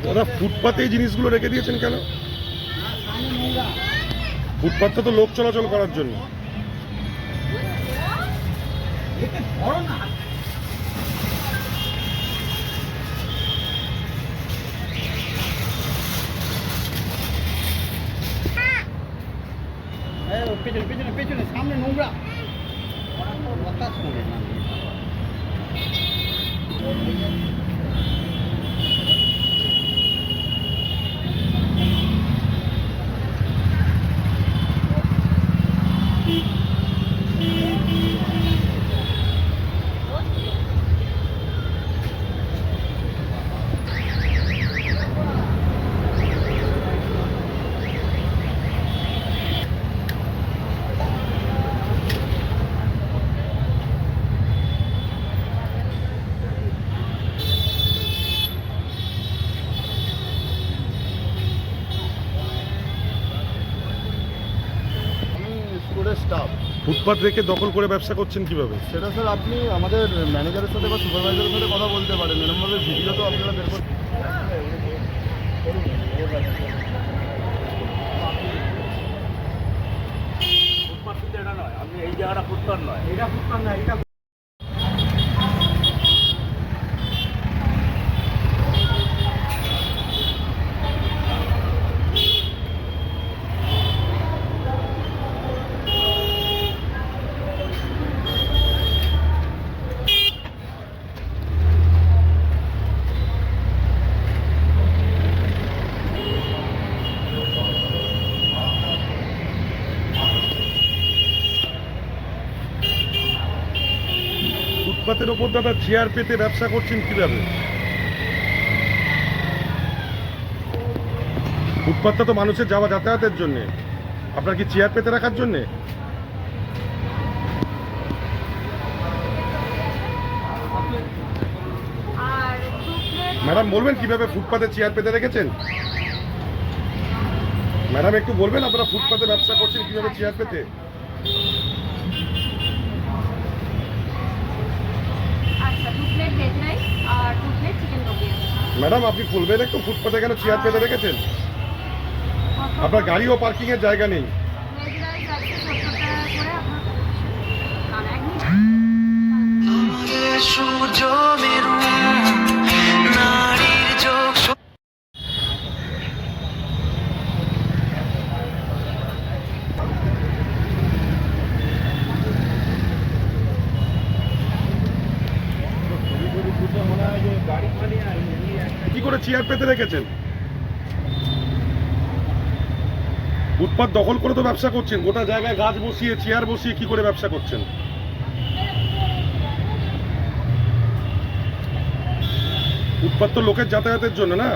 দাদা ফুটপাতে এই জিনিসগুলো রেখে দিয়েছেন কেন? ফুটপাতটা তো লোক চলাচল করার জন্য। পেছনে পেছনে পেছনে সামনে নোংরা বাতাস শোনে না। স্টাফ ফুটপাত রেখে দখল করে ব্যবসা করছেন কিভাবে? সেটা স্যার আপনি আমাদের ম্যানেজারের সাথে বা সুপারভাইজারের সাথে কথা বলতে পারেন। এরকমভাবে ভিডিও তো আপনারা বের করতে ফুটপাত কিন্তু এটা নয়, আপনি এই জায়গাটা ফুটপাত নয়, এটা ফুটপাত না, এটা ফুটপাতের ওপর দাদা চেয়ার পেতে ব্যবসা করছেন কিভাবে? ফুটপাতটা তো মানুষের যাওয়া যাতায়াতের জন্যে, আপনার কি চেয়ার পেতে রাখার জন্যে? ম্যাডাম বলবেন কিভাবে ফুটপাতে চেয়ার পেতে রেখেছেন? ম্যাডাম একটু বলবেন আপনারা ফুটপাতে ব্যবসা করছেন কিভাবে চেয়ার পেতে? আচ্ছা, 2 প্লেট ভেজ রাইস আর 2 প্লেট চিকেন রোটি আছে। ম্যাডাম আপনি বলবেন একটু ফুটপাতে কেন চেয়ার পেতে রেখেছেন? আপনার গাড়ি ও পার্কিং এর জায়গা নেই। ভেজ রাইস আছে 70 টাকা করে আপনার। আর 1 মিনিট। সূর্য মেরু নারীর চোখ কি করে চেয়ার পেতে রেখেছেন? ফুটপাত দখল করে তো ব্যবসা করছেন, গোটা জায়গায় গাছ বসিয়ে চেয়ার বসিয়ে কি করে ব্যবসা করছেন? ফুটপাত তো লোকের যাতায়াতের জন্য না।